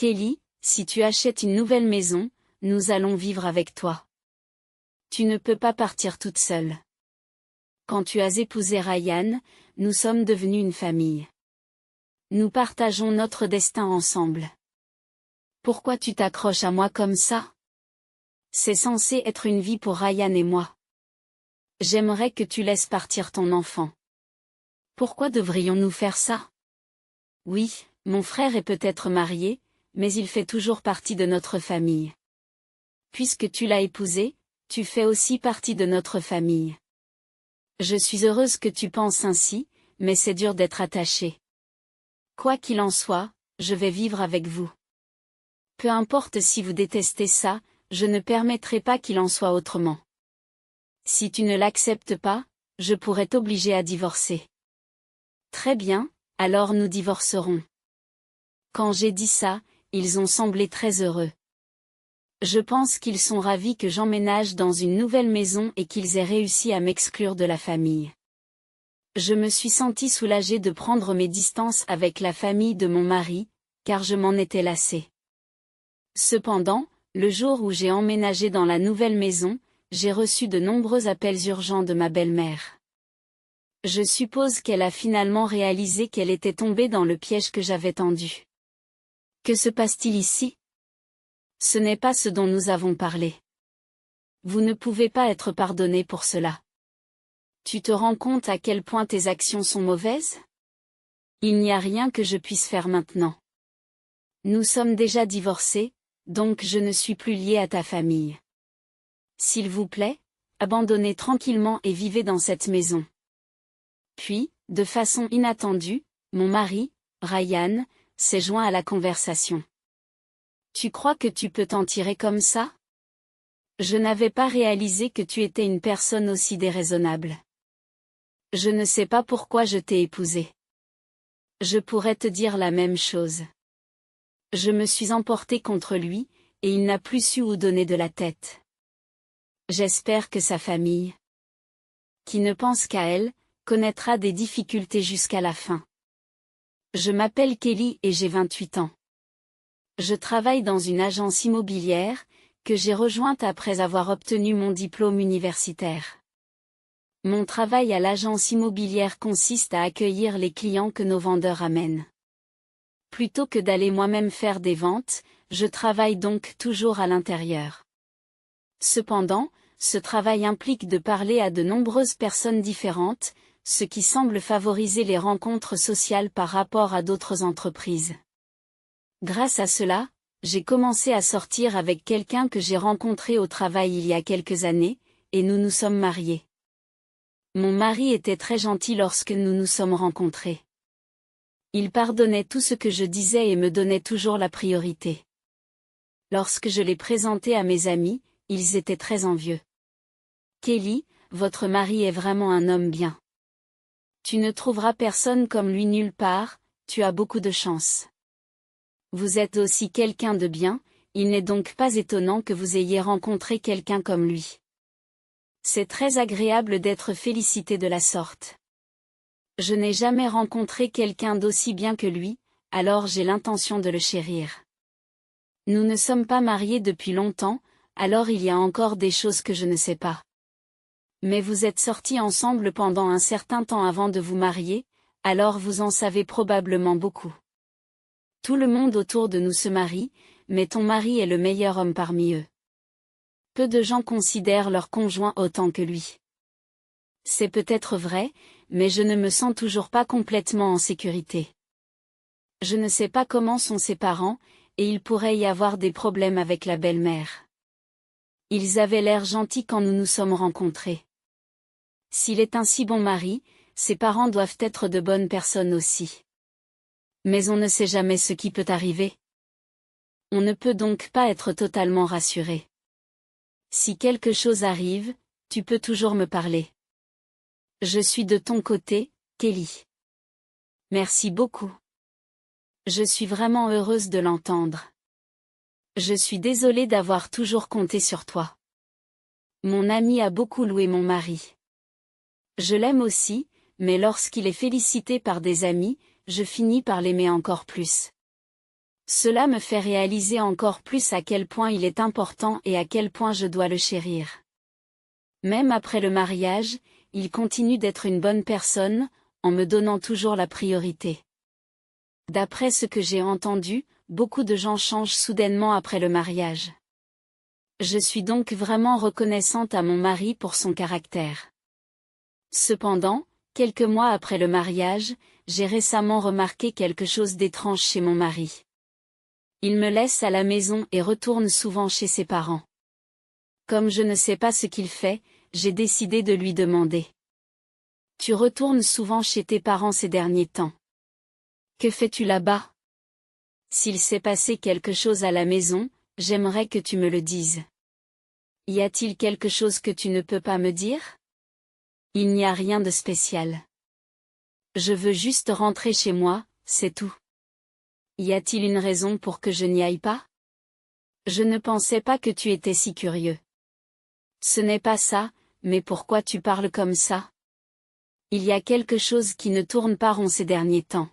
Kelly, si tu achètes une nouvelle maison, nous allons vivre avec toi. Tu ne peux pas partir toute seule. Quand tu as épousé Ryan, nous sommes devenus une famille. Nous partageons notre destin ensemble. Pourquoi tu t'accroches à moi comme ça? C'est censé être une vie pour Ryan et moi. J'aimerais que tu laisses partir ton enfant. Pourquoi devrions-nous faire ça? Oui, mon frère est peut-être marié, mais il fait toujours partie de notre famille. Puisque tu l'as épousé, tu fais aussi partie de notre famille. Je suis heureuse que tu penses ainsi, mais c'est dur d'être attaché. Quoi qu'il en soit, je vais vivre avec vous. Peu importe si vous détestez ça, je ne permettrai pas qu'il en soit autrement. Si tu ne l'acceptes pas, je pourrais t'obliger à divorcer. Très bien, alors nous divorcerons. Quand j'ai dit ça, ils ont semblé très heureux. Je pense qu'ils sont ravis que j'emménage dans une nouvelle maison et qu'ils aient réussi à m'exclure de la famille. Je me suis sentie soulagée de prendre mes distances avec la famille de mon mari, car je m'en étais lassée. Cependant, le jour où j'ai emménagé dans la nouvelle maison, j'ai reçu de nombreux appels urgents de ma belle-mère. Je suppose qu'elle a finalement réalisé qu'elle était tombée dans le piège que j'avais tendu. Que se passe-t-il ici? Ce n'est pas ce dont nous avons parlé. Vous ne pouvez pas être pardonné pour cela. Tu te rends compte à quel point tes actions sont mauvaises? Il n'y a rien que je puisse faire maintenant. Nous sommes déjà divorcés, donc je ne suis plus liée à ta famille. S'il vous plaît, abandonnez tranquillement et vivez dans cette maison. Puis, de façon inattendue, mon mari, Ryan, s'est joint à la conversation. Tu crois que tu peux t'en tirer comme ça? Je n'avais pas réalisé que tu étais une personne aussi déraisonnable. Je ne sais pas pourquoi je t'ai épousé. Je pourrais te dire la même chose. Je me suis emportée contre lui, et il n'a plus su où donner de la tête. J'espère que sa famille, qui ne pense qu'à elle, connaîtra des difficultés jusqu'à la fin. Je m'appelle Kelly et j'ai 28 ans. Je travaille dans une agence immobilière, que j'ai rejointe après avoir obtenu mon diplôme universitaire. Mon travail à l'agence immobilière consiste à accueillir les clients que nos vendeurs amènent. Plutôt que d'aller moi-même faire des ventes, je travaille donc toujours à l'intérieur. Cependant, ce travail implique de parler à de nombreuses personnes différentes, ce qui semble favoriser les rencontres sociales par rapport à d'autres entreprises. Grâce à cela, j'ai commencé à sortir avec quelqu'un que j'ai rencontré au travail il y a quelques années, et nous nous sommes mariés. Mon mari était très gentil lorsque nous nous sommes rencontrés. Il pardonnait tout ce que je disais et me donnait toujours la priorité. Lorsque je l'ai présenté à mes amis, ils étaient très envieux. Kelly, votre mari est vraiment un homme bien. Tu ne trouveras personne comme lui nulle part, tu as beaucoup de chance. Vous êtes aussi quelqu'un de bien, il n'est donc pas étonnant que vous ayez rencontré quelqu'un comme lui. C'est très agréable d'être félicité de la sorte. Je n'ai jamais rencontré quelqu'un d'aussi bien que lui, alors j'ai l'intention de le chérir. Nous ne sommes pas mariés depuis longtemps, alors il y a encore des choses que je ne sais pas. Mais vous êtes sortis ensemble pendant un certain temps avant de vous marier, alors vous en savez probablement beaucoup. Tout le monde autour de nous se marie, mais ton mari est le meilleur homme parmi eux. Peu de gens considèrent leur conjoint autant que lui. C'est peut-être vrai, mais je ne me sens toujours pas complètement en sécurité. Je ne sais pas comment sont ses parents, et il pourrait y avoir des problèmes avec la belle-mère. Ils avaient l'air gentils quand nous nous sommes rencontrés. S'il est un si bon mari, ses parents doivent être de bonnes personnes aussi. Mais on ne sait jamais ce qui peut arriver. On ne peut donc pas être totalement rassuré. Si quelque chose arrive, tu peux toujours me parler. Je suis de ton côté, Kelly. Merci beaucoup. Je suis vraiment heureuse de l'entendre. Je suis désolée d'avoir toujours compté sur toi. Mon ami a beaucoup loué mon mari. Je l'aime aussi, mais lorsqu'il est félicité par des amis, je finis par l'aimer encore plus. Cela me fait réaliser encore plus à quel point il est important et à quel point je dois le chérir. Même après le mariage, il continue d'être une bonne personne, en me donnant toujours la priorité. D'après ce que j'ai entendu, beaucoup de gens changent soudainement après le mariage. Je suis donc vraiment reconnaissante à mon mari pour son caractère. Cependant, quelques mois après le mariage, j'ai récemment remarqué quelque chose d'étrange chez mon mari. Il me laisse à la maison et retourne souvent chez ses parents. Comme je ne sais pas ce qu'il fait, j'ai décidé de lui demander. Tu retournes souvent chez tes parents ces derniers temps. Que fais-tu là-bas? S'il s'est passé quelque chose à la maison, j'aimerais que tu me le dises. Y a-t-il quelque chose que tu ne peux pas me dire? Il n'y a rien de spécial. Je veux juste rentrer chez moi, c'est tout. Y a-t-il une raison pour que je n'y aille pas? Je ne pensais pas que tu étais si curieux. Ce n'est pas ça, mais pourquoi tu parles comme ça? Il y a quelque chose qui ne tourne pas rond ces derniers temps.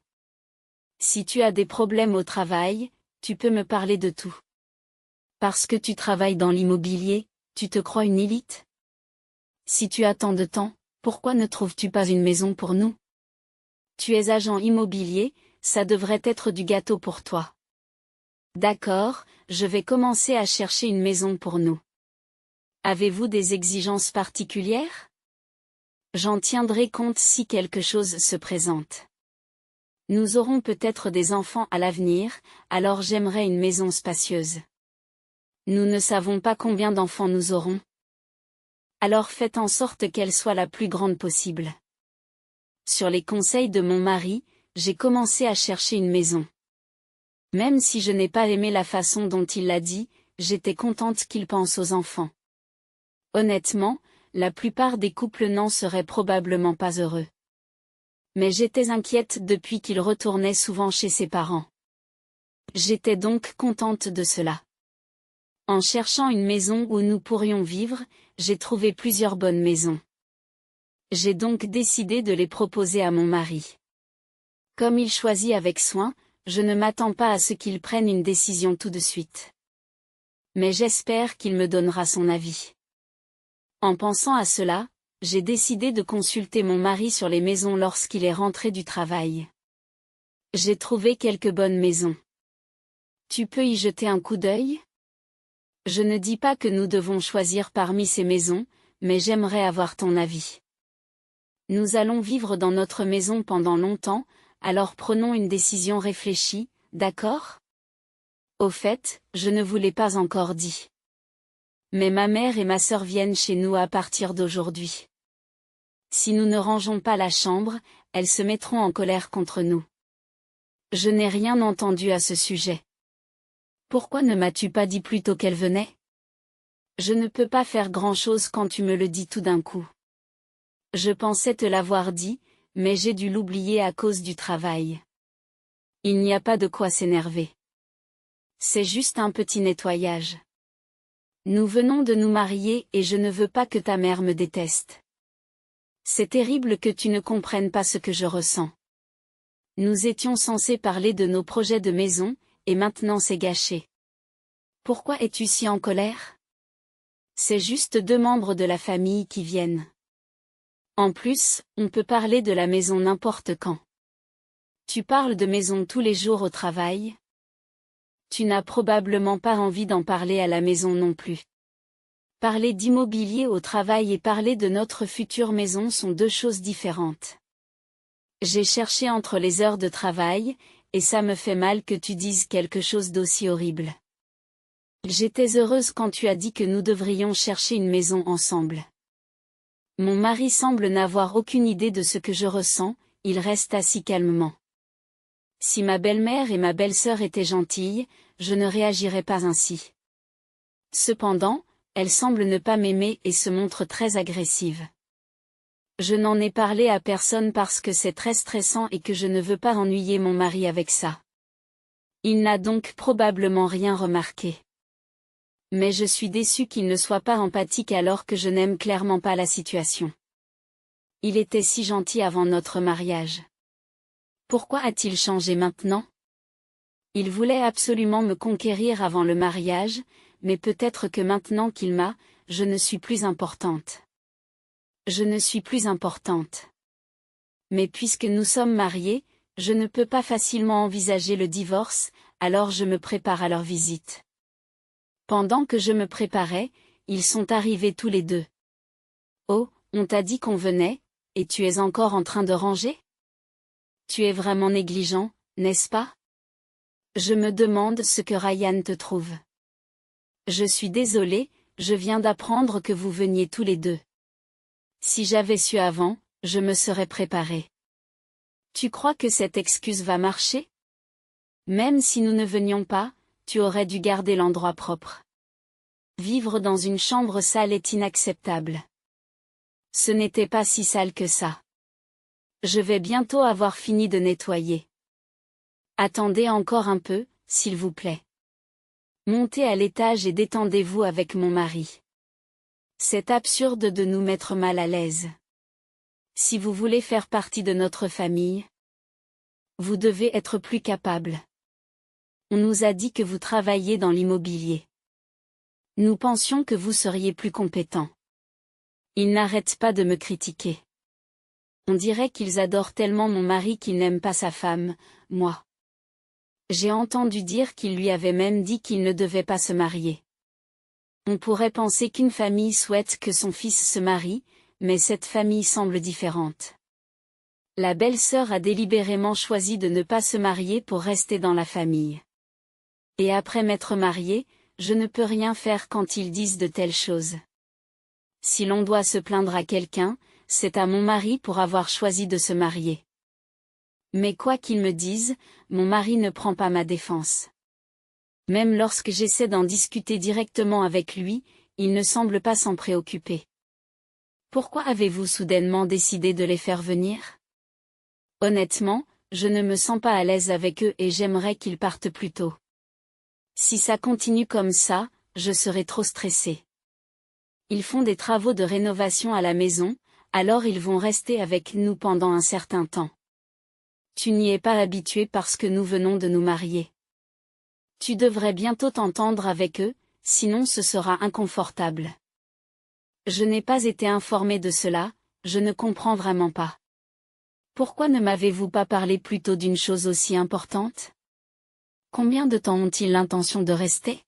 Si tu as des problèmes au travail, tu peux me parler de tout. Parce que tu travailles dans l'immobilier, tu te crois une élite? Si tu as tant de temps, pourquoi ne trouves-tu pas une maison pour nous? Tu es agent immobilier, ça devrait être du gâteau pour toi. D'accord, je vais commencer à chercher une maison pour nous. Avez-vous des exigences particulières? J'en tiendrai compte si quelque chose se présente. Nous aurons peut-être des enfants à l'avenir, alors j'aimerais une maison spacieuse. Nous ne savons pas combien d'enfants nous aurons. Alors faites en sorte qu'elle soit la plus grande possible. Sur les conseils de mon mari, j'ai commencé à chercher une maison. Même si je n'ai pas aimé la façon dont il l'a dit, j'étais contente qu'il pense aux enfants. Honnêtement, la plupart des couples n'en seraient probablement pas heureux. Mais j'étais inquiète depuis qu'il retournait souvent chez ses parents. J'étais donc contente de cela. En cherchant une maison où nous pourrions vivre, j'ai trouvé plusieurs bonnes maisons. J'ai donc décidé de les proposer à mon mari. Comme il choisit avec soin, je ne m'attends pas à ce qu'il prenne une décision tout de suite. Mais j'espère qu'il me donnera son avis. En pensant à cela, j'ai décidé de consulter mon mari sur les maisons lorsqu'il est rentré du travail. J'ai trouvé quelques bonnes maisons. Tu peux y jeter un coup d'œil? Je ne dis pas que nous devons choisir parmi ces maisons, mais j'aimerais avoir ton avis. Nous allons vivre dans notre maison pendant longtemps, alors prenons une décision réfléchie, d'accord? Au fait, je ne vous l'ai pas encore dit. Mais ma mère et ma sœur viennent chez nous à partir d'aujourd'hui. Si nous ne rangeons pas la chambre, elles se mettront en colère contre nous. Je n'ai rien entendu à ce sujet. Pourquoi ne m'as-tu pas dit plus tôt qu'elles venaient? Je ne peux pas faire grand-chose quand tu me le dis tout d'un coup. Je pensais te l'avoir dit, mais j'ai dû l'oublier à cause du travail. Il n'y a pas de quoi s'énerver. C'est juste un petit nettoyage. Nous venons de nous marier et je ne veux pas que ta mère me déteste. C'est terrible que tu ne comprennes pas ce que je ressens. Nous étions censés parler de nos projets de maison, et maintenant c'est gâché. Pourquoi es-tu si en colère? C'est juste 2 membres de la famille qui viennent. En plus, on peut parler de la maison n'importe quand. Tu parles de maison tous les jours au travail? Tu n'as probablement pas envie d'en parler à la maison non plus. Parler d'immobilier au travail et parler de notre future maison sont 2 choses différentes. J'ai cherché entre les heures de travail, et ça me fait mal que tu dises quelque chose d'aussi horrible. J'étais heureuse quand tu as dit que nous devrions chercher une maison ensemble. Mon mari semble n'avoir aucune idée de ce que je ressens, il reste assis calmement. Si ma belle-mère et ma belle-sœur étaient gentilles, je ne réagirais pas ainsi. Cependant, elles semblent ne pas m'aimer et se montrent très agressives. Je n'en ai parlé à personne parce que c'est très stressant et que je ne veux pas ennuyer mon mari avec ça. Il n'a donc probablement rien remarqué. Mais je suis déçue qu'il ne soit pas empathique alors que je n'aime clairement pas la situation. Il était si gentil avant notre mariage. Pourquoi a-t-il changé maintenant? Il voulait absolument me conquérir avant le mariage, mais peut-être que maintenant qu'il m'a, je ne suis plus importante. Je ne suis plus importante. Mais puisque nous sommes mariés, je ne peux pas facilement envisager le divorce, alors je me prépare à leur visite. Pendant que je me préparais, ils sont arrivés tous les deux. Oh, on t'a dit qu'on venait, et tu es encore en train de ranger? Tu es vraiment négligent, n'est-ce pas? Je me demande ce que Ryan te trouve. Je suis désolée, je viens d'apprendre que vous veniez tous les deux. Si j'avais su avant, je me serais préparée. Tu crois que cette excuse va marcher? Même si nous ne venions pas, tu aurais dû garder l'endroit propre. Vivre dans une chambre sale est inacceptable. Ce n'était pas si sale que ça. Je vais bientôt avoir fini de nettoyer. Attendez encore un peu, s'il vous plaît. Montez à l'étage et détendez-vous avec mon mari. C'est absurde de nous mettre mal à l'aise. Si vous voulez faire partie de notre famille, vous devez être plus capable. On nous a dit que vous travailliez dans l'immobilier. Nous pensions que vous seriez plus compétent. Ils n'arrêtent pas de me critiquer. On dirait qu'ils adorent tellement mon mari qu'ils n'aiment pas sa femme, moi. J'ai entendu dire qu'il lui avait même dit qu'il ne devait pas se marier. On pourrait penser qu'une famille souhaite que son fils se marie, mais cette famille semble différente. La belle-sœur a délibérément choisi de ne pas se marier pour rester dans la famille. Et après m'être mariée, je ne peux rien faire quand ils disent de telles choses. Si l'on doit se plaindre à quelqu'un, c'est à mon mari pour avoir choisi de se marier. Mais quoi qu'ils me disent, mon mari ne prend pas ma défense. Même lorsque j'essaie d'en discuter directement avec lui, il ne semble pas s'en préoccuper. Pourquoi avez-vous soudainement décidé de les faire venir? Honnêtement, je ne me sens pas à l'aise avec eux et j'aimerais qu'ils partent plus tôt. Si ça continue comme ça, je serai trop stressée. Ils font des travaux de rénovation à la maison, alors ils vont rester avec nous pendant un certain temps. Tu n'y es pas habitué parce que nous venons de nous marier. Tu devrais bientôt t'entendre avec eux, sinon ce sera inconfortable. Je n'ai pas été informée de cela, je ne comprends vraiment pas. Pourquoi ne m'avez-vous pas parlé plus tôt d'une chose aussi importante? Combien de temps ont-ils l'intention de rester?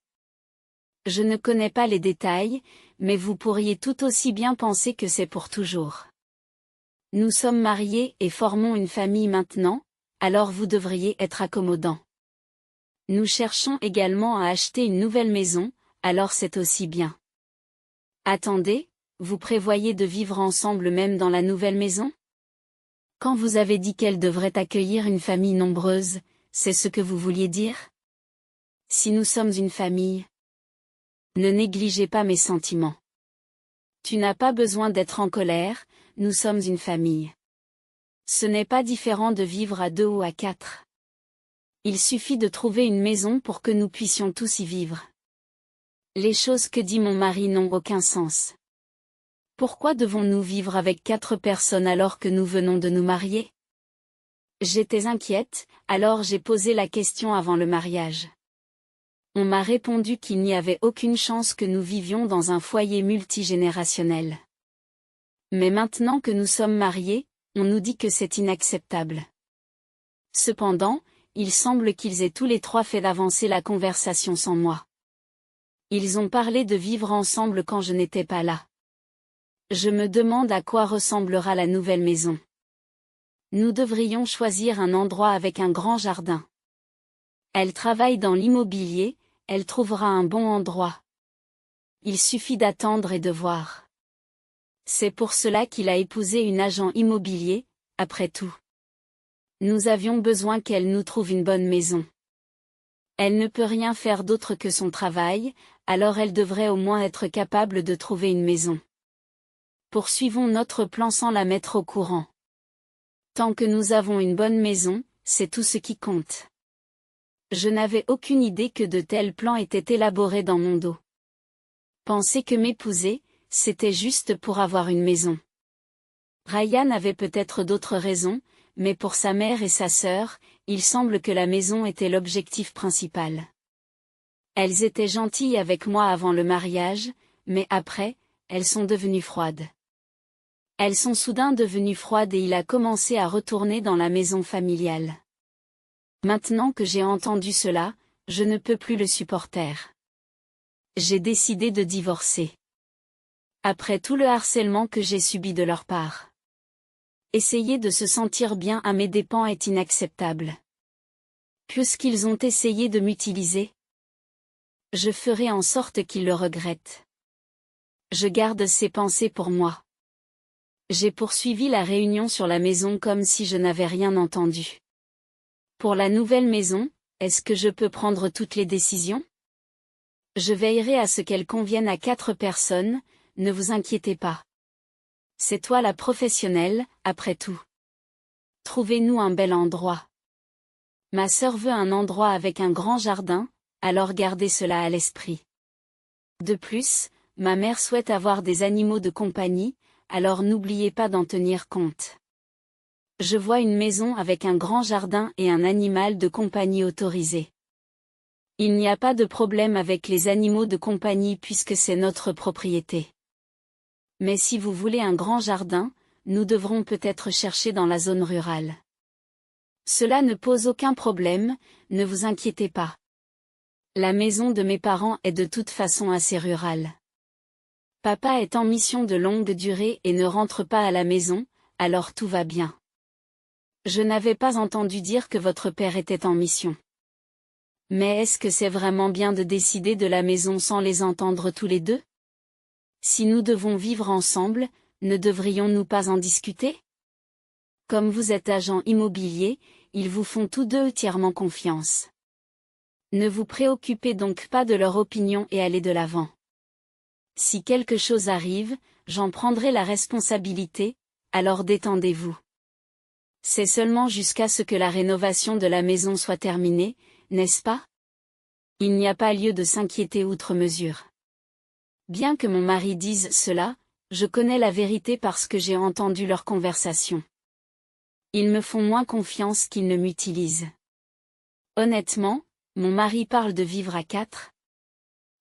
Je ne connais pas les détails, mais vous pourriez tout aussi bien penser que c'est pour toujours. Nous sommes mariés et formons une famille maintenant, alors vous devriez être accommodant. Nous cherchons également à acheter une nouvelle maison, alors c'est aussi bien. Attendez, vous prévoyez de vivre ensemble même dans la nouvelle maison? Quand vous avez dit qu'elle devrait accueillir une famille nombreuse, c'est ce que vous vouliez dire? Si nous sommes une famille, ne négligez pas mes sentiments. Tu n'as pas besoin d'être en colère, nous sommes une famille. Ce n'est pas différent de vivre à 2 ou à 4. Il suffit de trouver une maison pour que nous puissions tous y vivre. Les choses que dit mon mari n'ont aucun sens. Pourquoi devons-nous vivre avec 4 personnes alors que nous venons de nous marier? J'étais inquiète, alors j'ai posé la question avant le mariage. On m'a répondu qu'il n'y avait aucune chance que nous vivions dans un foyer multigénérationnel. Mais maintenant que nous sommes mariés, on nous dit que c'est inacceptable. Cependant, il semble qu'ils aient tous les 3 fait avancer la conversation sans moi. Ils ont parlé de vivre ensemble quand je n'étais pas là. Je me demande à quoi ressemblera la nouvelle maison. Nous devrions choisir un endroit avec un grand jardin. Elle travaille dans l'immobilier, elle trouvera un bon endroit. Il suffit d'attendre et de voir. C'est pour cela qu'il a épousé une agent immobilier, après tout. Nous avions besoin qu'elle nous trouve une bonne maison. Elle ne peut rien faire d'autre que son travail, alors elle devrait au moins être capable de trouver une maison. Poursuivons notre plan sans la mettre au courant. Tant que nous avons une bonne maison, c'est tout ce qui compte. Je n'avais aucune idée que de tels plans étaient élaborés dans mon dos. Penser que m'épouser, c'était juste pour avoir une maison. Ryan avait peut-être d'autres raisons, mais pour sa mère et sa sœur, il semble que la maison était l'objectif principal. Elles étaient gentilles avec moi avant le mariage, mais après, elles sont devenues froides. Elles sont soudain devenues froides et il a commencé à retourner dans la maison familiale. Maintenant que j'ai entendu cela, je ne peux plus le supporter. J'ai décidé de divorcer. Après tout le harcèlement que j'ai subi de leur part. Essayer de se sentir bien à mes dépens est inacceptable. Puisqu'ils ont essayé de m'utiliser, je ferai en sorte qu'ils le regrettent. Je garde ces pensées pour moi. J'ai poursuivi la réunion sur la maison comme si je n'avais rien entendu. Pour la nouvelle maison, est-ce que je peux prendre toutes les décisions? Je veillerai à ce qu'elles conviennent à 4 personnes, ne vous inquiétez pas. C'est toi la professionnelle, après tout. Trouvez-nous un bel endroit. Ma sœur veut un endroit avec un grand jardin, alors gardez cela à l'esprit. De plus, ma mère souhaite avoir des animaux de compagnie, alors n'oubliez pas d'en tenir compte. Je vois une maison avec un grand jardin et un animal de compagnie autorisé. Il n'y a pas de problème avec les animaux de compagnie puisque c'est notre propriété. Mais si vous voulez un grand jardin, nous devrons peut-être chercher dans la zone rurale. Cela ne pose aucun problème, ne vous inquiétez pas. La maison de mes parents est de toute façon assez rurale. Papa est en mission de longue durée et ne rentre pas à la maison, alors tout va bien. Je n'avais pas entendu dire que votre père était en mission. Mais est-ce que c'est vraiment bien de décider de la maison sans les entendre tous les deux? Si nous devons vivre ensemble, ne devrions-nous pas en discuter? Comme vous êtes agent immobilier, ils vous font tous deux entièrement confiance. Ne vous préoccupez donc pas de leur opinion et allez de l'avant. Si quelque chose arrive, j'en prendrai la responsabilité, alors détendez-vous. C'est seulement jusqu'à ce que la rénovation de la maison soit terminée, n'est-ce pas? Il n'y a pas lieu de s'inquiéter outre mesure. Bien que mon mari dise cela, je connais la vérité parce que j'ai entendu leur conversation. Ils me font moins confiance qu'ils ne m'utilisent. Honnêtement, mon mari parle de vivre à 4.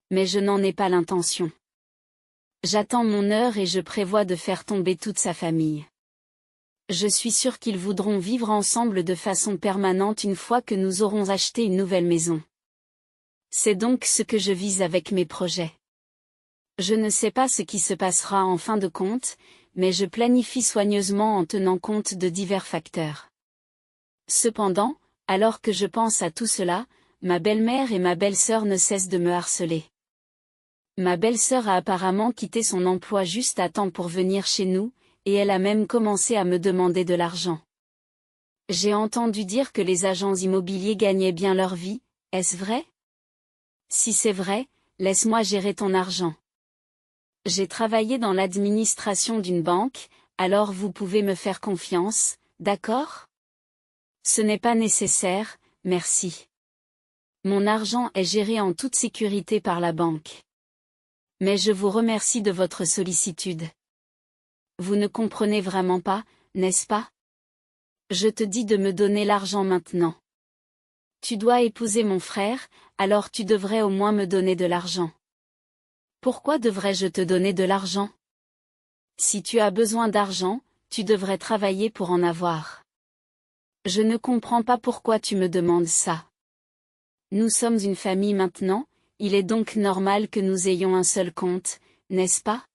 Mais je n'en ai pas l'intention. J'attends mon heure et je prévois de faire tomber toute sa famille. Je suis sûre qu'ils voudront vivre ensemble de façon permanente une fois que nous aurons acheté une nouvelle maison. C'est donc ce que je vise avec mes projets. Je ne sais pas ce qui se passera en fin de compte, mais je planifie soigneusement en tenant compte de divers facteurs. Cependant, alors que je pense à tout cela, ma belle-mère et ma belle-sœur ne cessent de me harceler. Ma belle-sœur a apparemment quitté son emploi juste à temps pour venir chez nous, et elle a même commencé à me demander de l'argent. J'ai entendu dire que les agents immobiliers gagnaient bien leur vie, est-ce vrai? Si c'est vrai, laisse-moi gérer ton argent. J'ai travaillé dans l'administration d'une banque, alors vous pouvez me faire confiance, d'accord? Ce n'est pas nécessaire, merci. Mon argent est géré en toute sécurité par la banque. Mais je vous remercie de votre sollicitude. Vous ne comprenez vraiment pas, n'est-ce pas? Je te dis de me donner l'argent maintenant. Tu dois épouser mon frère, alors tu devrais au moins me donner de l'argent. Pourquoi devrais-je te donner de l'argent? Si tu as besoin d'argent, tu devrais travailler pour en avoir. Je ne comprends pas pourquoi tu me demandes ça. Nous sommes une famille maintenant, il est donc normal que nous ayons un seul compte, n'est-ce pas?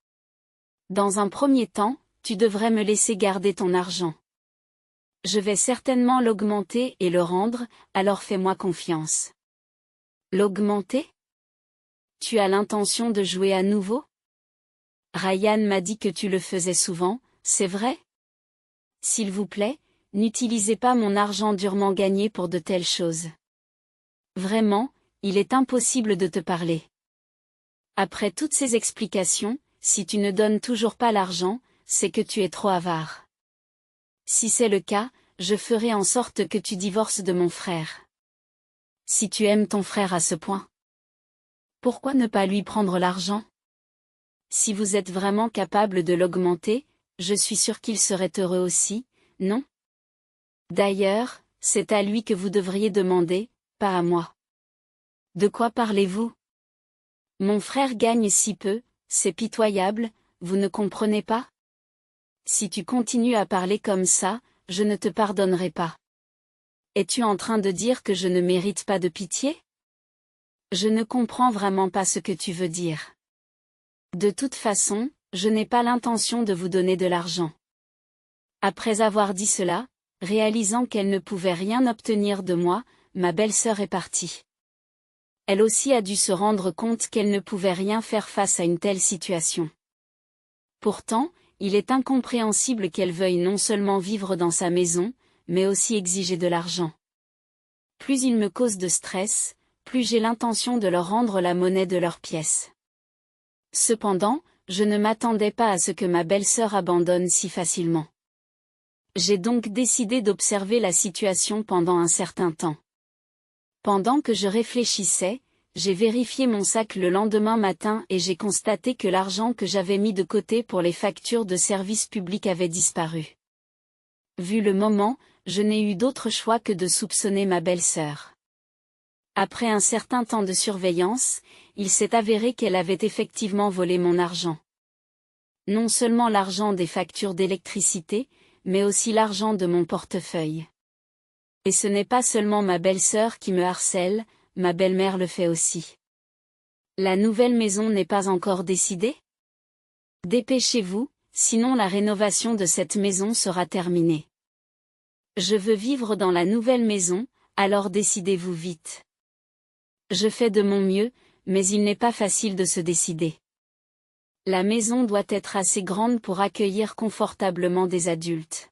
Dans un premier temps, tu devrais me laisser garder ton argent. Je vais certainement l'augmenter et le rendre, alors fais-moi confiance. L'augmenter? Tu as l'intention de jouer à nouveau? Ryan m'a dit que tu le faisais souvent, c'est vrai? S'il vous plaît, n'utilisez pas mon argent durement gagné pour de telles choses. Vraiment, il est impossible de te parler. Après toutes ces explications, si tu ne donnes toujours pas l'argent, c'est que tu es trop avare. Si c'est le cas, je ferai en sorte que tu divorces de mon frère. Si tu aimes ton frère à ce point, pourquoi ne pas lui prendre l'argent? Si vous êtes vraiment capable de l'augmenter, je suis sûre qu'il serait heureux aussi, non? D'ailleurs, C'est à lui que vous devriez demander, pas à moi. De quoi parlez-vous? Mon frère gagne si peu, c'est pitoyable, vous ne comprenez pas? Si tu continues à parler comme ça, je ne te pardonnerai pas. Es-tu en train de dire que je ne mérite pas de pitié? Je ne comprends vraiment pas ce que tu veux dire. De toute façon, je n'ai pas l'intention de vous donner de l'argent. Après avoir dit cela, réalisant qu'elle ne pouvait rien obtenir de moi, ma belle-sœur est partie. Elle aussi a dû se rendre compte qu'elle ne pouvait rien faire face à une telle situation. Pourtant, il est incompréhensible qu'elle veuille non seulement vivre dans sa maison, mais aussi exiger de l'argent. Plus ils me causent de stress, plus j'ai l'intention de leur rendre la monnaie de leurs pièces. Cependant, je ne m'attendais pas à ce que ma belle-sœur abandonne si facilement. J'ai donc décidé d'observer la situation pendant un certain temps. Pendant que je réfléchissais, j'ai vérifié mon sac le lendemain matin et j'ai constaté que l'argent que j'avais mis de côté pour les factures de services publics avait disparu. Vu le moment, je n'ai eu d'autre choix que de soupçonner ma belle-sœur. Après un certain temps de surveillance, il s'est avéré qu'elle avait effectivement volé mon argent. Non seulement l'argent des factures d'électricité, mais aussi l'argent de mon portefeuille. Et ce n'est pas seulement ma belle-sœur qui me harcèle, ma belle-mère le fait aussi. La nouvelle maison n'est pas encore décidée? Dépêchez-vous, sinon la rénovation de cette maison sera terminée. Je veux vivre dans la nouvelle maison, alors décidez-vous vite. Je fais de mon mieux, mais il n'est pas facile de se décider. La maison doit être assez grande pour accueillir confortablement des adultes.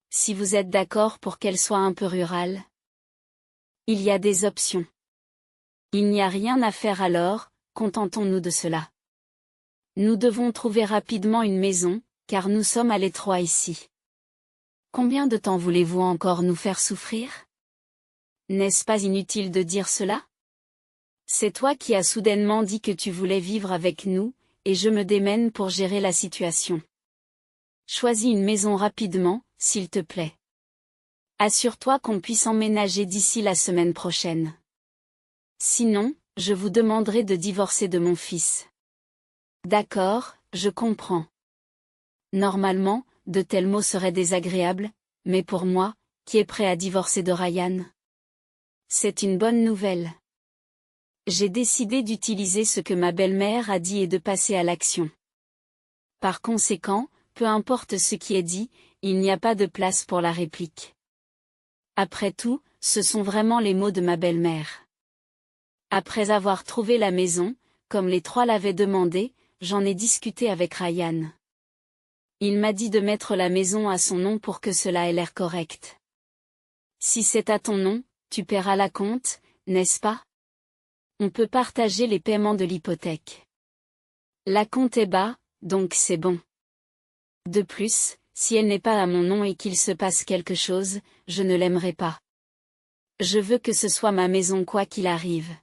Si vous êtes d'accord pour qu'elle soit un peu rurale. Il y a des options. Il n'y a rien à faire alors, contentons-nous de cela. Nous devons trouver rapidement une maison, car nous sommes à l'étroit ici. Combien de temps voulez-vous encore nous faire souffrir? N'est-ce pas inutile de dire cela? C'est toi qui as soudainement dit que tu voulais vivre avec nous, et je me démène pour gérer la situation. Choisis une maison rapidement, s'il te plaît. Assure-toi qu'on puisse emménager d'ici la semaine prochaine. Sinon, je vous demanderai de divorcer de mon fils. D'accord, je comprends. Normalement, de tels mots seraient désagréables, mais pour moi, qui est prêt à divorcer de Ryan? C'est une bonne nouvelle. J'ai décidé d'utiliser ce que ma belle-mère a dit et de passer à l'action. Par conséquent, peu importe ce qui est dit, il n'y a pas de place pour la réplique. Après tout, ce sont vraiment les mots de ma belle-mère. Après avoir trouvé la maison, comme les trois l'avaient demandé, j'en ai discuté avec Ryan. Il m'a dit de mettre la maison à son nom pour que cela ait l'air correct. Si c'est à ton nom, tu paieras la compte, n'est-ce pas? On peut partager les paiements de l'hypothèque. La compte est bas, donc c'est bon. De plus, si elle n'est pas à mon nom et qu'il se passe quelque chose, je ne l'aimerai pas. Je veux que ce soit ma maison quoi qu'il arrive.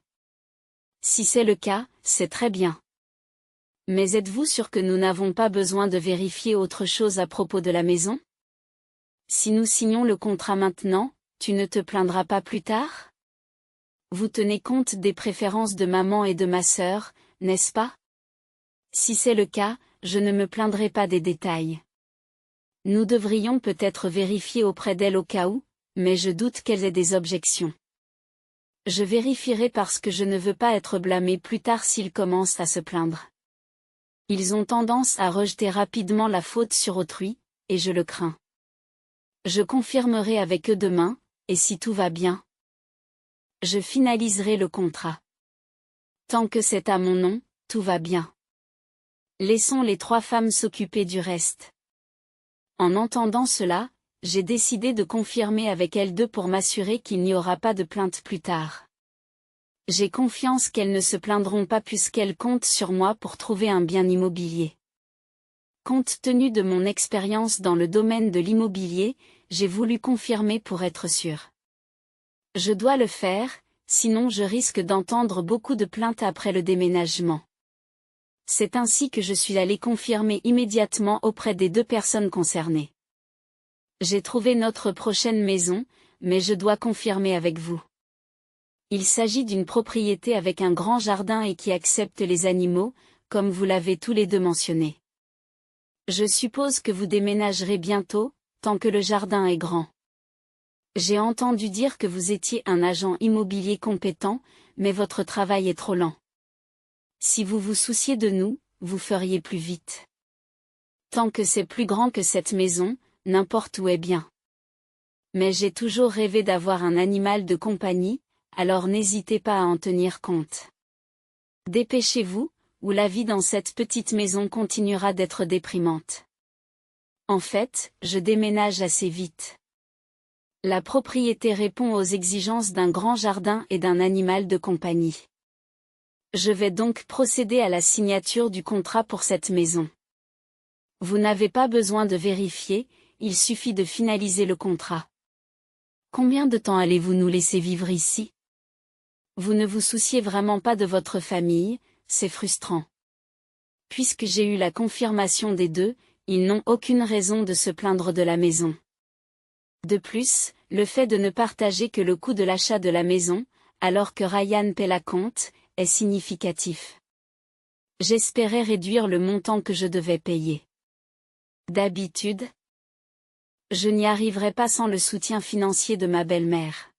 Si c'est le cas, c'est très bien. Mais êtes-vous sûr que nous n'avons pas besoin de vérifier autre chose à propos de la maison? Si nous signons le contrat maintenant, tu ne te plaindras pas plus tard? Vous tenez compte des préférences de maman et de ma sœur, n'est-ce pas? Si c'est le cas, je ne me plaindrai pas des détails. Nous devrions peut-être vérifier auprès d'elle au cas où, mais je doute qu'elles aient des objections. Je vérifierai parce que je ne veux pas être blâmé plus tard s'ils commencent à se plaindre. Ils ont tendance à rejeter rapidement la faute sur autrui, et je le crains. Je confirmerai avec eux demain, et si tout va bien, je finaliserai le contrat. Tant que c'est à mon nom, tout va bien. Laissons les trois femmes s'occuper du reste. En entendant cela, j'ai décidé de confirmer avec elles deux pour m'assurer qu'il n'y aura pas de plainte plus tard. J'ai confiance qu'elles ne se plaindront pas puisqu'elles comptent sur moi pour trouver un bien immobilier. Compte tenu de mon expérience dans le domaine de l'immobilier, j'ai voulu confirmer pour être sûr. Je dois le faire, sinon je risque d'entendre beaucoup de plaintes après le déménagement. C'est ainsi que je suis allé confirmer immédiatement auprès des deux personnes concernées. J'ai trouvé notre prochaine maison, mais je dois confirmer avec vous. Il s'agit d'une propriété avec un grand jardin et qui accepte les animaux, comme vous l'avez tous les deux mentionné. Je suppose que vous déménagerez bientôt, tant que le jardin est grand. J'ai entendu dire que vous étiez un agent immobilier compétent, mais votre travail est trop lent. Si vous vous souciez de nous, vous feriez plus vite. Tant que c'est plus grand que cette maison, n'importe où est bien. Mais j'ai toujours rêvé d'avoir un animal de compagnie, alors n'hésitez pas à en tenir compte. Dépêchez-vous, ou la vie dans cette petite maison continuera d'être déprimante. En fait, je déménage assez vite. La propriété répond aux exigences d'un grand jardin et d'un animal de compagnie. Je vais donc procéder à la signature du contrat pour cette maison. Vous n'avez pas besoin de vérifier, il suffit de finaliser le contrat. Combien de temps allez-vous nous laisser vivre ici? Vous ne vous souciez vraiment pas de votre famille, c'est frustrant. Puisque j'ai eu la confirmation des deux, ils n'ont aucune raison de se plaindre de la maison. De plus, le fait de ne partager que le coût de l'achat de la maison, alors que Ryan paie la compte, est significatif. J'espérais réduire le montant que je devais payer. D'habitude, je n'y arriverai pas sans le soutien financier de ma belle-mère.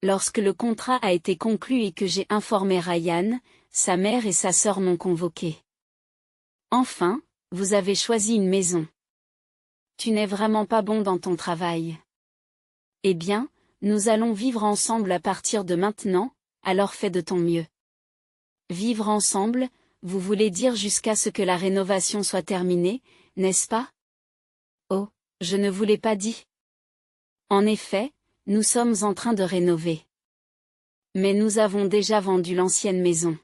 Lorsque le contrat a été conclu et que j'ai informé Ryan, sa mère et sa sœur m'ont convoqué. Enfin, vous avez choisi une maison. Tu n'es vraiment pas bon dans ton travail. Eh bien, nous allons vivre ensemble à partir de maintenant, alors fais de ton mieux. Vivre ensemble, vous voulez dire jusqu'à ce que la rénovation soit terminée, n'est-ce pas? Oh, je ne vous l'ai pas dit. En effet, nous sommes en train de rénover. Mais nous avons déjà vendu l'ancienne maison.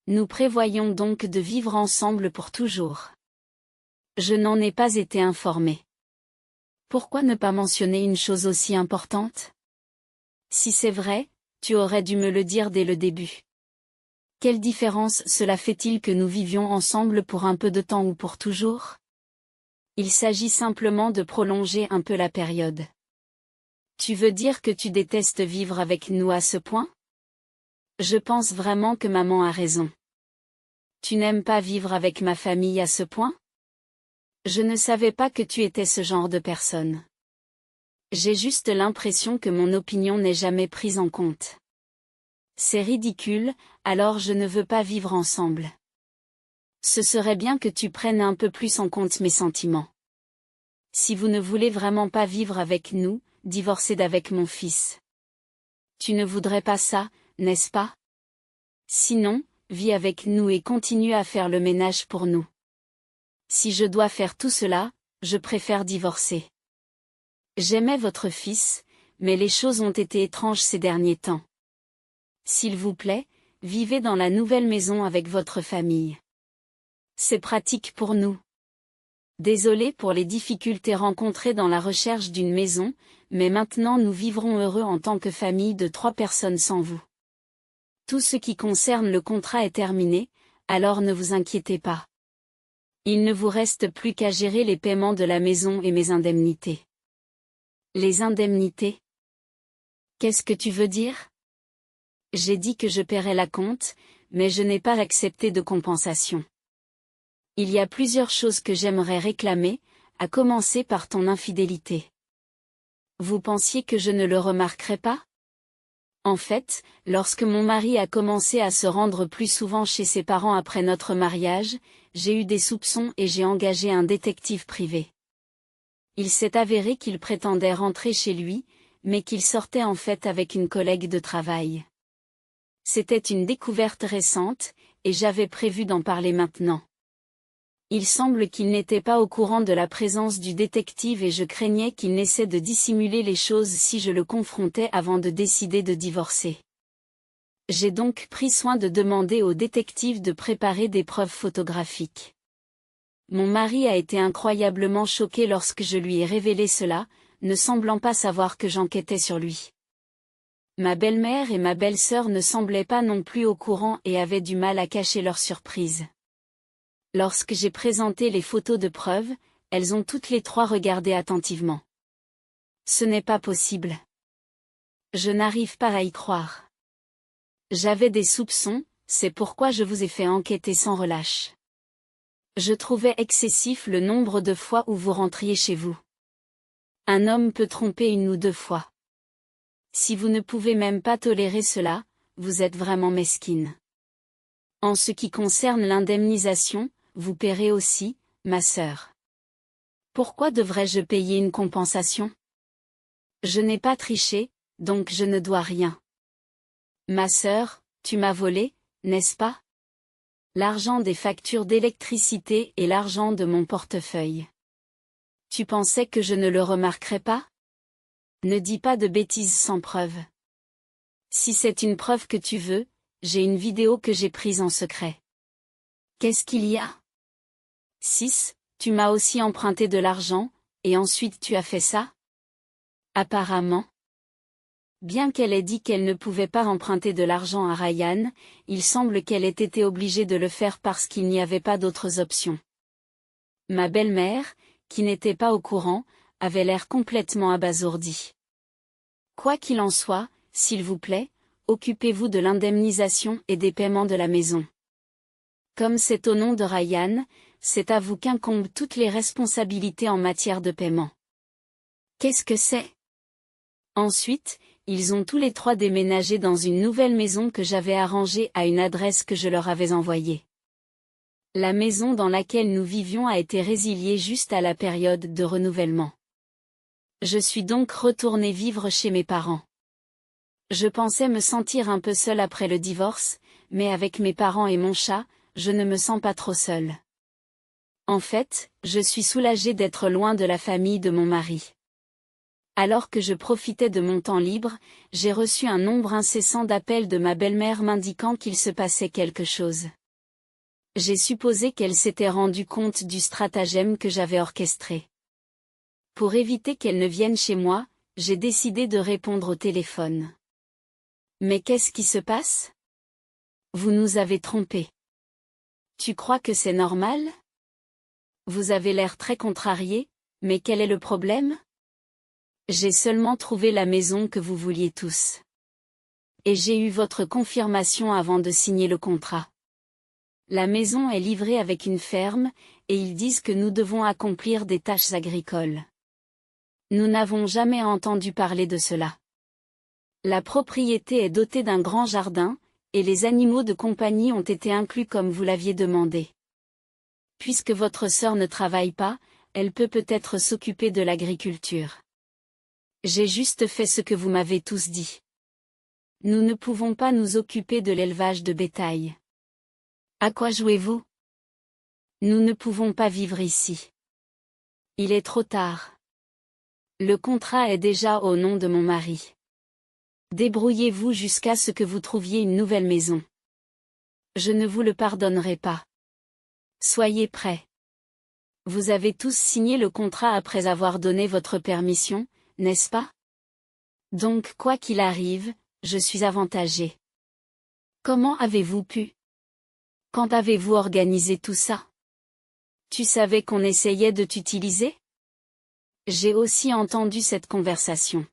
Nous prévoyons donc de vivre ensemble pour toujours. Je n'en ai pas été informé. Pourquoi ne pas mentionner une chose aussi importante? Si c'est vrai, tu aurais dû me le dire dès le début. Quelle différence cela fait-il que nous vivions ensemble pour un peu de temps ou pour toujours? Il s'agit simplement de prolonger un peu la période. Tu veux dire que tu détestes vivre avec nous à ce point? Je pense vraiment que maman a raison. Tu n'aimes pas vivre avec ma famille à ce point? Je ne savais pas que tu étais ce genre de personne. J'ai juste l'impression que mon opinion n'est jamais prise en compte. C'est ridicule, alors je ne veux pas vivre ensemble. Ce serait bien que tu prennes un peu plus en compte mes sentiments. Si vous ne voulez vraiment pas vivre avec nous, divorcez d'avec mon fils. Tu ne voudrais pas ça, n'est-ce pas? Sinon, vis avec nous et continue à faire le ménage pour nous. Si je dois faire tout cela, je préfère divorcer. J'aimais votre fils, mais les choses ont été étranges ces derniers temps. S'il vous plaît, vivez dans la nouvelle maison avec votre famille. C'est pratique pour nous. Désolé pour les difficultés rencontrées dans la recherche d'une maison, mais maintenant nous vivrons heureux en tant que famille de 3 personnes sans vous. Tout ce qui concerne le contrat est terminé, alors ne vous inquiétez pas. Il ne vous reste plus qu'à gérer les paiements de la maison et mes indemnités. Les indemnités? Qu'est-ce que tu veux dire? J'ai dit que je paierais la compte, mais je n'ai pas accepté de compensation. Il y a plusieurs choses que j'aimerais réclamer, à commencer par ton infidélité. Vous pensiez que je ne le remarquerais pas? En fait, lorsque mon mari a commencé à se rendre plus souvent chez ses parents après notre mariage, j'ai eu des soupçons et j'ai engagé un détective privé. Il s'est avéré qu'il prétendait rentrer chez lui, mais qu'il sortait en fait avec une collègue de travail. C'était une découverte récente, et j'avais prévu d'en parler maintenant. Il semble qu'il n'était pas au courant de la présence du détective et je craignais qu'il n'essaie de dissimuler les choses si je le confrontais avant de décider de divorcer. J'ai donc pris soin de demander au détective de préparer des preuves photographiques. Mon mari a été incroyablement choqué lorsque je lui ai révélé cela, ne semblant pas savoir que j'enquêtais sur lui. Ma belle-mère et ma belle-sœur ne semblaient pas non plus au courant et avaient du mal à cacher leur surprise. Lorsque j'ai présenté les photos de preuve, elles ont toutes les 3 regardé attentivement. Ce n'est pas possible. Je n'arrive pas à y croire. J'avais des soupçons, c'est pourquoi je vous ai fait enquêter sans relâche. Je trouvais excessif le nombre de fois où vous rentriez chez vous. Un homme peut tromper 1 ou 2 fois. Si vous ne pouvez même pas tolérer cela, vous êtes vraiment mesquine. En ce qui concerne l'indemnisation, vous paierez aussi, ma sœur. Pourquoi devrais-je payer une compensation? Je n'ai pas triché, donc je ne dois rien. Ma sœur, tu m'as volé, n'est-ce pas? L'argent des factures d'électricité et l'argent de mon portefeuille. Tu pensais que je ne le remarquerais pas? Ne dis pas de bêtises sans preuve. Si c'est une preuve que tu veux, j'ai une vidéo que j'ai prise en secret. Qu'est-ce qu'il y a? 6. Tu m'as aussi emprunté de l'argent, et ensuite tu as fait ça? Apparemment. Bien qu'elle ait dit qu'elle ne pouvait pas emprunter de l'argent à Ryan, il semble qu'elle ait été obligée de le faire parce qu'il n'y avait pas d'autres options. Ma belle-mère, qui n'était pas au courant, avait l'air complètement abasourdie. Quoi qu'il en soit, s'il vous plaît, occupez-vous de l'indemnisation et des paiements de la maison. Comme c'est au nom de Ryan, c'est à vous qu'incombent toutes les responsabilités en matière de paiement. Qu'est-ce que c'est? Ensuite, ils ont tous les 3 déménagé dans une nouvelle maison que j'avais arrangée à une adresse que je leur avais envoyée. La maison dans laquelle nous vivions a été résiliée juste à la période de renouvellement. Je suis donc retournée vivre chez mes parents. Je pensais me sentir un peu seule après le divorce, mais avec mes parents et mon chat, je ne me sens pas trop seule. En fait, je suis soulagée d'être loin de la famille de mon mari. Alors que je profitais de mon temps libre, j'ai reçu un nombre incessant d'appels de ma belle-mère m'indiquant qu'il se passait quelque chose. J'ai supposé qu'elle s'était rendue compte du stratagème que j'avais orchestré. Pour éviter qu'elle ne vienne chez moi, j'ai décidé de répondre au téléphone. Mais qu'est-ce qui se passe? Vous nous avez trompés. Tu crois que c'est normal? Vous avez l'air très contrarié, mais quel est le problème? J'ai seulement trouvé la maison que vous vouliez tous. Et j'ai eu votre confirmation avant de signer le contrat. La maison est livrée avec une ferme, et ils disent que nous devons accomplir des tâches agricoles. Nous n'avons jamais entendu parler de cela. La propriété est dotée d'un grand jardin, et les animaux de compagnie ont été inclus comme vous l'aviez demandé. Puisque votre sœur ne travaille pas, elle peut peut-être s'occuper de l'agriculture. J'ai juste fait ce que vous m'avez tous dit. Nous ne pouvons pas nous occuper de l'élevage de bétail. À quoi jouez-vous? Nous ne pouvons pas vivre ici. Il est trop tard. Le contrat est déjà au nom de mon mari. Débrouillez-vous jusqu'à ce que vous trouviez une nouvelle maison. Je ne vous le pardonnerai pas. Soyez prêts. Vous avez tous signé le contrat après avoir donné votre permission, n'est-ce pas? Donc quoi qu'il arrive, je suis avantagée. Comment avez-vous pu? Quand avez-vous organisé tout ça? Tu savais qu'on essayait de t'utiliser? J'ai aussi entendu cette conversation.